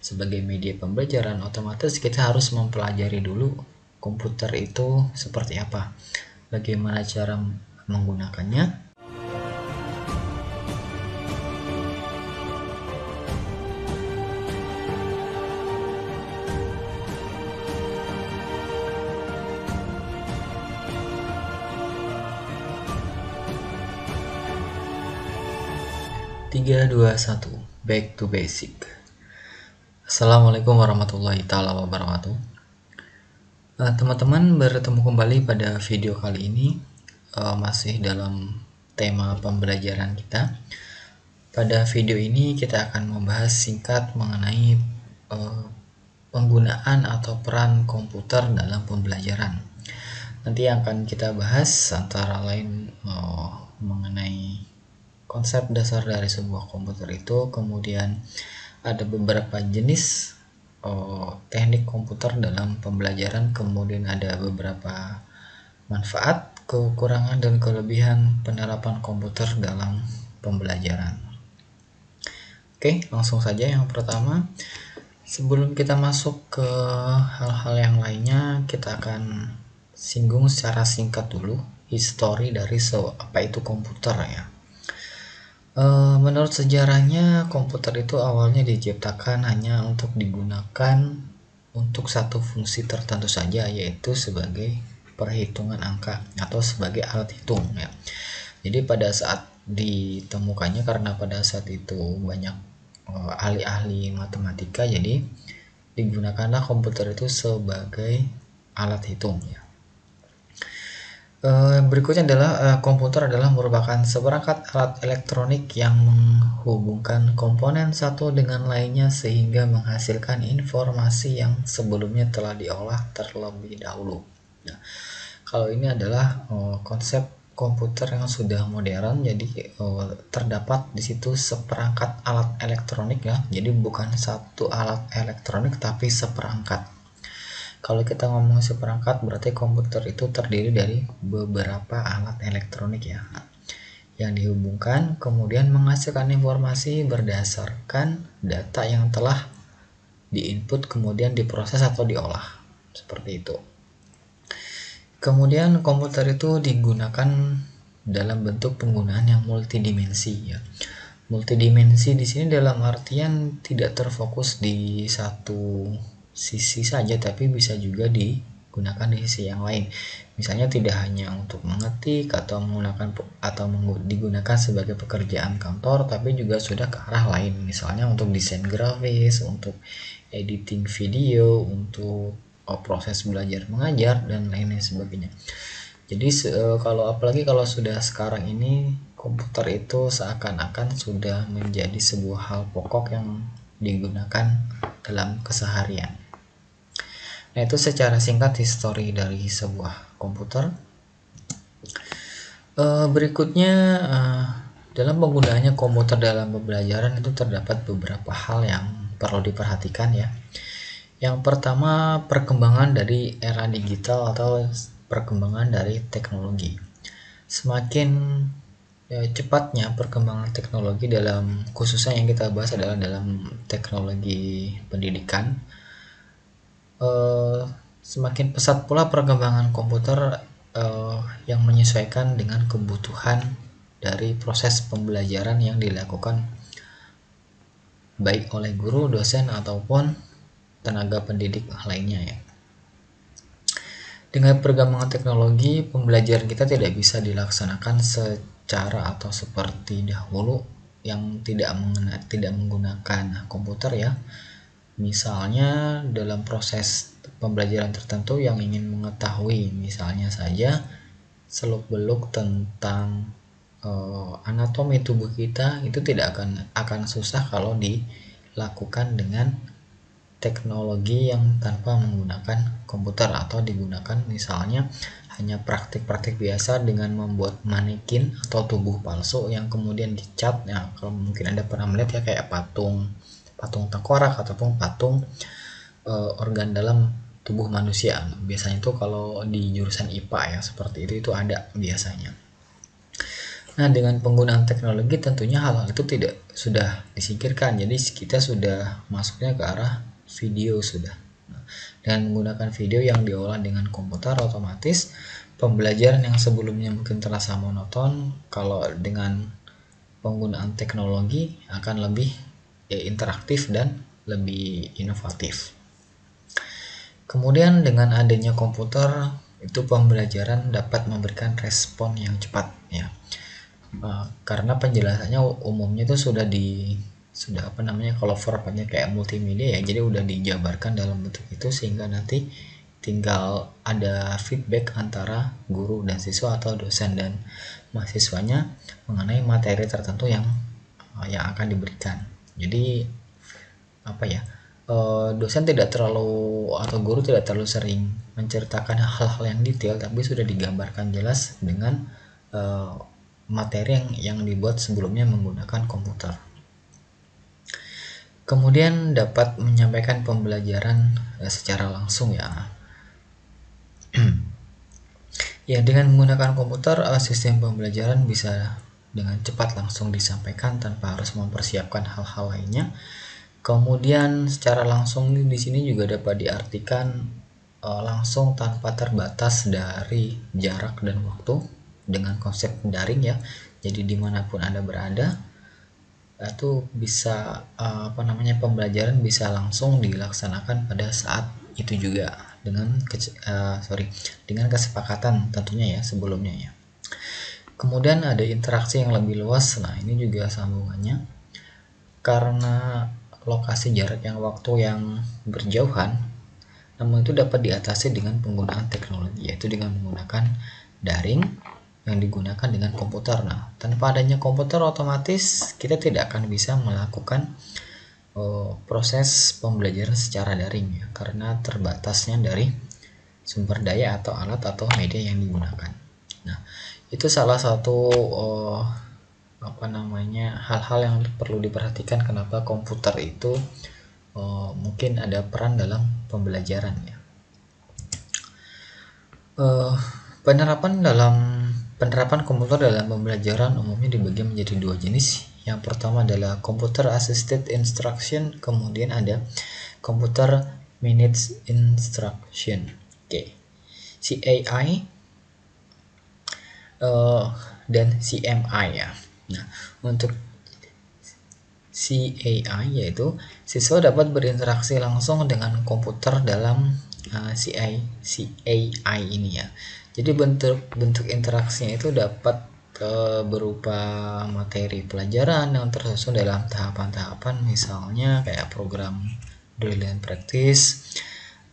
sebagai media pembelajaran, otomatis kita harus mempelajari dulu komputer itu seperti apa, bagaimana cara menggunakannya. Tiga, dua, satu, back to basic. Assalamualaikum warahmatullahi taala wabarakatuh. Teman-teman, bertemu kembali pada video kali ini, masih dalam tema pembelajaran kita. Pada video ini kita akan membahas singkat mengenai penggunaan atau peran komputer dalam pembelajaran. Nanti yang akan kita bahas antara lain mengenai konsep dasar dari sebuah komputer itu, kemudian ada beberapa jenis teknik komputer dalam pembelajaran, kemudian ada beberapa manfaat, kekurangan, dan kelebihan penerapan komputer dalam pembelajaran. Oke, langsung saja yang pertama. Sebelum kita masuk ke hal-hal yang lainnya, kita akan singgung secara singkat dulu histori dari apa itu komputer ya. Menurut sejarahnya, komputer itu awalnya diciptakan hanya untuk digunakan untuk satu fungsi tertentu saja, yaitu sebagai perhitungan angka atau sebagai alat hitung ya. Jadi pada saat ditemukannya, karena pada saat itu banyak ahli-ahli matematika, jadi digunakanlah komputer itu sebagai alat hitung ya. Berikutnya adalah komputer adalah merupakan seperangkat alat elektronik yang menghubungkan komponen satu dengan lainnya sehingga menghasilkan informasi yang sebelumnya telah diolah terlebih dahulu. Nah, kalau ini adalah konsep komputer yang sudah modern, jadi terdapat di situ seperangkat alat elektronik ya. Jadi bukan satu alat elektronik tapi seperangkat. Kalau kita ngomong seperangkat, berarti komputer itu terdiri dari beberapa alat elektronik ya, yang dihubungkan kemudian menghasilkan informasi berdasarkan data yang telah diinput kemudian diproses atau diolah, seperti itu. Kemudian komputer itu digunakan dalam bentuk penggunaan yang multidimensi ya. Multidimensi di sini dalam artian tidak terfokus di satu sisi saja, tapi bisa juga digunakan di sisi yang lain. Misalnya tidak hanya untuk mengetik atau digunakan sebagai pekerjaan kantor, tapi juga sudah ke arah lain. Misalnya untuk desain grafis, untuk editing video, untuk proses belajar mengajar dan lain-lain sebagainya. Jadi apalagi kalau sudah sekarang ini komputer itu seakan-akan sudah menjadi sebuah hal pokok yang digunakan dalam keseharian. Nah, itu secara singkat histori dari sebuah komputer. Berikutnya, dalam penggunaannya komputer dalam pembelajaran itu terdapat beberapa hal yang perlu diperhatikan ya. Yang pertama, perkembangan dari era digital atau perkembangan dari teknologi. Semakin cepatnya perkembangan teknologi, dalam khususnya yang kita bahas adalah dalam teknologi pendidikan, semakin pesat pula perkembangan komputer yang menyesuaikan dengan kebutuhan dari proses pembelajaran yang dilakukan baik oleh guru, dosen, ataupun tenaga pendidik lainnya ya. Dengan perkembangan teknologi, pembelajaran kita tidak bisa dilaksanakan secara atau seperti dahulu yang tidak menggunakan komputer ya. Misalnya dalam proses pembelajaran tertentu yang ingin mengetahui misalnya saja seluk-beluk tentang anatomi tubuh kita, itu tidak akan susah kalau dilakukan dengan teknologi yang tanpa menggunakan komputer, atau digunakan misalnya hanya praktik-praktik biasa dengan membuat manekin atau tubuh palsu yang kemudian dicat ya. Kalau mungkin Anda pernah melihat ya, kayak patung tengkorak ataupun patung organ dalam tubuh manusia. Biasanya itu kalau di jurusan IPA ya, seperti itu ada biasanya. Nah, dengan penggunaan teknologi tentunya hal-hal itu tidak sudah disingkirkan. Jadi kita sudah masuknya ke arah video sudah. Nah, dengan menggunakan video yang diolah dengan komputer, otomatis pembelajaran yang sebelumnya mungkin terasa monoton, kalau dengan penggunaan teknologi akan lebih interaktif dan lebih inovatif. Kemudian dengan adanya komputer itu pembelajaran dapat memberikan respon yang cepat ya. Karena penjelasannya umumnya itu sudah apa namanya, kalau formatnya kayak multimedia ya, jadi udah dijabarkan dalam bentuk itu sehingga nanti tinggal ada feedback antara guru dan siswa atau dosen dan mahasiswanya mengenai materi tertentu yang akan diberikan. Jadi apa ya, dosen tidak terlalu atau guru tidak terlalu sering menceritakan hal-hal yang detail, tapi sudah digambarkan jelas dengan materi yang dibuat sebelumnya menggunakan komputer. Kemudian dapat menyampaikan pembelajaran secara langsung ya. Ya, dengan menggunakan komputer, sistem pembelajaran bisa dengan cepat langsung disampaikan tanpa harus mempersiapkan hal-hal lainnya. Kemudian secara langsung di sini juga dapat diartikan langsung tanpa terbatas dari jarak dan waktu dengan konsep daring ya. Jadi dimanapun Anda berada, itu bisa pembelajaran bisa langsung dilaksanakan pada saat itu juga dengan dengan kesepakatan tentunya ya sebelumnya ya. Kemudian ada interaksi yang lebih luas. Nah, ini juga sambungannya. Karena lokasi, jarak, yang waktu yang berjauhan, namun itu dapat diatasi dengan penggunaan teknologi, yaitu dengan menggunakan daring yang digunakan dengan komputer. Nah, tanpa adanya komputer otomatis kita tidak akan bisa melakukan proses pembelajaran secara daring ya, karena terbatasnya dari sumber daya atau alat atau media yang digunakan. Nah, itu salah satu hal-hal yang perlu diperhatikan kenapa komputer itu mungkin ada peran dalam pembelajaran ya. Penerapan komputer dalam pembelajaran umumnya dibagi menjadi dua jenis. Yang pertama adalah Computer Assisted Instruction, kemudian ada Computer Managed Instruction. Oke. CAI dan CMI ya. Nah, untuk CAI yaitu siswa dapat berinteraksi langsung dengan komputer dalam CAI ini ya. Jadi bentuk interaksinya itu dapat berupa materi pelajaran yang tersusun dalam tahapan-tahapan, misalnya kayak program drill and practice,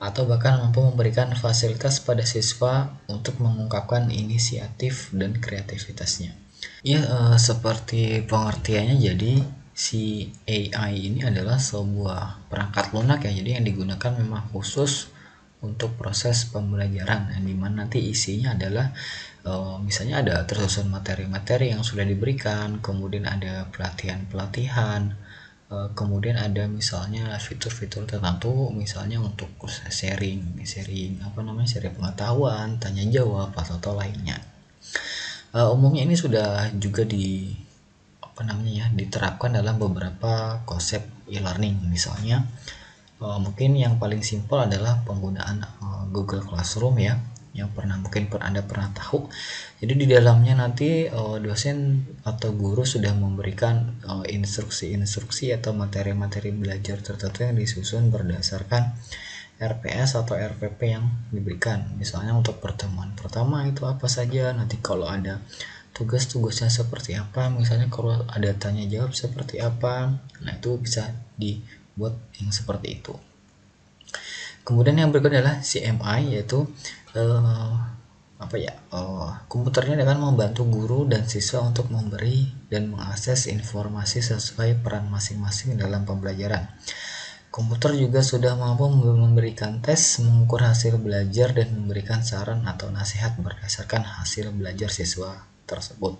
atau bahkan mampu memberikan fasilitas pada siswa untuk mengungkapkan inisiatif dan kreativitasnya. Ya, seperti pengertiannya, jadi si AI ini adalah sebuah perangkat lunak ya, jadi yang digunakan memang khusus untuk proses pembelajaran, yang dimana nanti isinya adalah misalnya ada tersusun materi-materi yang sudah diberikan, kemudian ada pelatihan-pelatihan, kemudian ada misalnya fitur-fitur tertentu, misalnya untuk sharing pengetahuan, tanya jawab atau lainnya. Umumnya ini sudah juga diterapkan dalam beberapa konsep e-learning. Misalnya mungkin yang paling simpel adalah penggunaan Google Classroom ya, yang mungkin Anda pernah tahu. Jadi di dalamnya nanti dosen atau guru sudah memberikan instruksi-instruksi atau materi-materi belajar tertentu yang disusun berdasarkan RPS atau RPP yang diberikan. Misalnya untuk pertemuan pertama itu apa saja, nanti kalau ada tugas-tugasnya seperti apa, misalnya kalau ada tanya jawab seperti apa. Nah, itu bisa dibuat yang seperti itu. Kemudian yang berikutnya adalah CMI, yaitu komputernya akan membantu guru dan siswa untuk memberi dan mengakses informasi sesuai peran masing-masing dalam pembelajaran. Komputer juga sudah mampu memberikan tes, mengukur hasil belajar, dan memberikan saran atau nasihat berdasarkan hasil belajar siswa tersebut.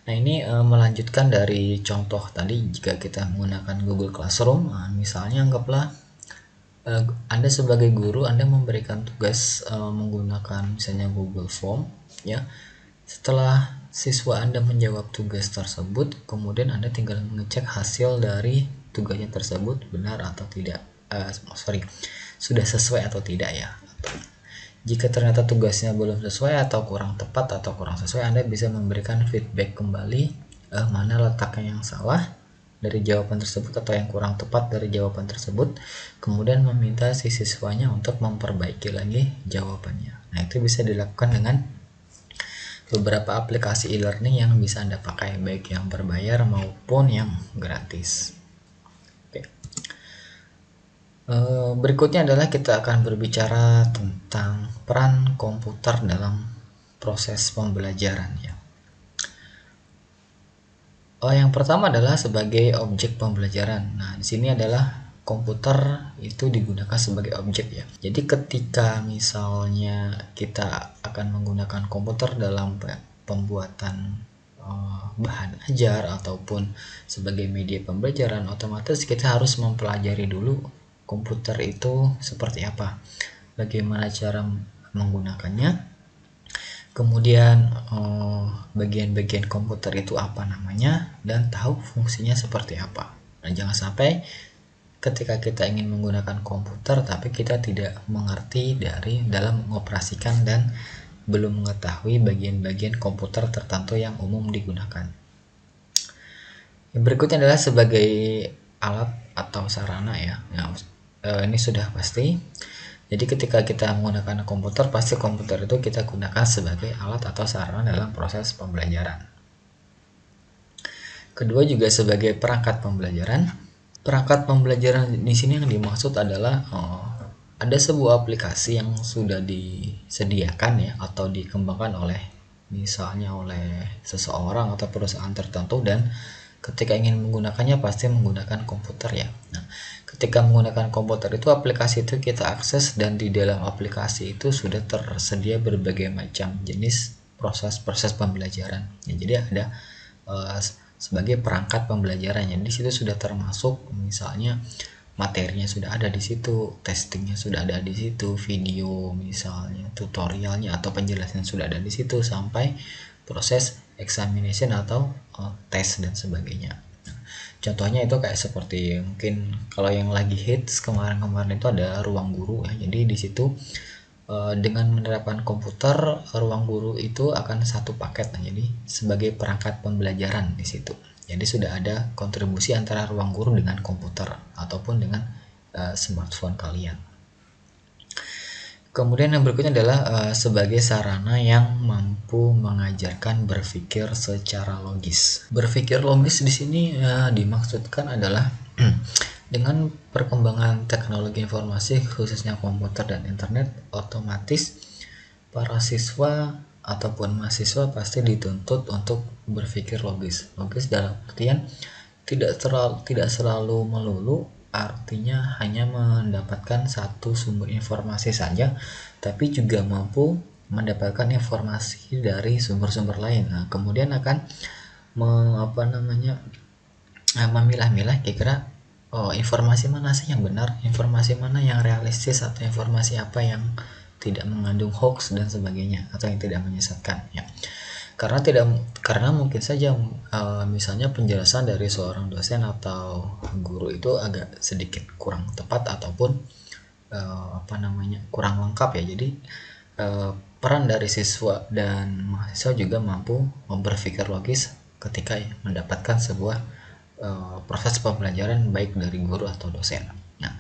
Nah, ini melanjutkan dari contoh tadi. Jika kita menggunakan Google Classroom, misalnya anggaplah Anda sebagai guru, Anda memberikan tugas menggunakan misalnya Google Form ya. Setelah siswa Anda menjawab tugas tersebut, kemudian Anda tinggal mengecek hasil dari tugasnya tersebut benar atau tidak, sudah sesuai atau tidak ya. Jika ternyata tugasnya belum sesuai atau kurang tepat atau kurang sesuai, Anda bisa memberikan feedback kembali mana letaknya yang salah dari jawaban tersebut atau yang kurang tepat dari jawaban tersebut, kemudian meminta si siswanya untuk memperbaiki lagi jawabannya. Nah, itu bisa dilakukan dengan beberapa aplikasi e-learning yang bisa Anda pakai, baik yang berbayar maupun yang gratis. Oke. Berikutnya adalah kita akan berbicara tentang peran komputer dalam proses pembelajaran ya. Yang pertama adalah sebagai objek pembelajaran. Nah, di sini adalah komputer itu digunakan sebagai objek ya. Jadi ketika misalnya kita akan menggunakan komputer dalam pembuatan bahan ajar ataupun sebagai media pembelajaran, otomatis kita harus mempelajari dulu komputer itu seperti apa, bagaimana cara menggunakannya, kemudian bagian-bagian komputer itu apa namanya, dan tahu fungsinya seperti apa. Nah, jangan sampai ketika kita ingin menggunakan komputer tapi kita tidak mengerti dalam mengoperasikan dan belum mengetahui bagian-bagian komputer tertentu yang umum digunakan. Yang berikutnya adalah sebagai alat atau sarana ya. Nah, ini sudah pasti. Jadi ketika kita menggunakan komputer, pasti komputer itu kita gunakan sebagai alat atau sarana dalam proses pembelajaran. Kedua juga sebagai perangkat pembelajaran. Perangkat pembelajaran di sini yang dimaksud adalah ada sebuah aplikasi yang sudah disediakan ya atau dikembangkan misalnya oleh seseorang atau perusahaan tertentu, dan ketika ingin menggunakannya pasti menggunakan komputer ya. Nah, ketika menggunakan komputer itu aplikasi itu kita akses, dan di dalam aplikasi itu sudah tersedia berbagai macam jenis proses-proses pembelajaran. Ya, jadi ada sebagai perangkat pembelajaran. Jadi di situ sudah termasuk misalnya materinya sudah ada di situ, testingnya sudah ada di situ, video misalnya tutorialnya atau penjelasan sudah ada di situ, sampai proses examination atau tes dan sebagainya. Nah, contohnya itu kayak seperti mungkin kalau yang lagi hits kemarin-kemarin itu ada ruang guru ya. Jadi di situ dengan menerapkan komputer, ruang guru itu akan satu paket. Nah, jadi sebagai perangkat pembelajaran di situ. Jadi sudah ada kontribusi antara ruang guru dengan komputer ataupun dengan smartphone kalian. Kemudian yang berikutnya adalah sebagai sarana yang mampu mengajarkan berpikir secara logis. Berpikir logis di sini dimaksudkan adalah dengan perkembangan teknologi informasi khususnya komputer dan internet, otomatis para siswa ataupun mahasiswa pasti dituntut untuk berpikir logis. Logis dalam artian tidak selalu melulu artinya hanya mendapatkan satu sumber informasi saja, tapi juga mampu mendapatkan informasi dari sumber-sumber lain. Nah, kemudian akan memilah-milah kira-kira informasi mana sih yang benar, informasi mana yang realistis, atau informasi apa yang tidak mengandung hoax dan sebagainya, atau yang tidak menyesatkan ya. Karena mungkin saja misalnya penjelasan dari seorang dosen atau guru itu agak sedikit kurang tepat ataupun kurang lengkap ya. Jadi peran dari siswa dan mahasiswa juga mampu berpikir logis ketika mendapatkan sebuah proses pembelajaran baik dari guru atau dosen. Nah,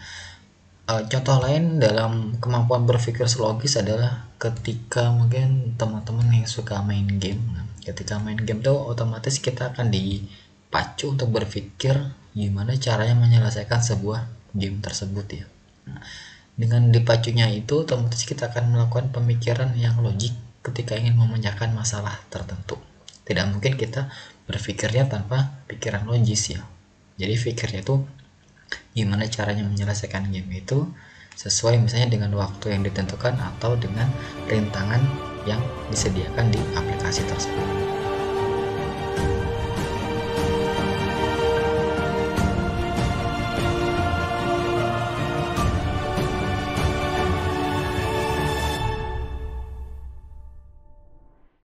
contoh lain dalam kemampuan berpikir logis adalah ketika mungkin teman-teman yang suka main game. Nah, ketika main game tuh otomatis kita akan dipacu untuk berpikir gimana caranya menyelesaikan sebuah game tersebut ya. Nah, dengan dipacunya itu otomatis kita akan melakukan pemikiran yang logik ketika ingin memecahkan masalah tertentu. Tidak mungkin kita berpikirnya tanpa pikiran logis ya. Jadi pikirnya itu gimana caranya menyelesaikan game itu sesuai misalnya dengan waktu yang ditentukan atau dengan rintangan yang disediakan di aplikasi tersebut.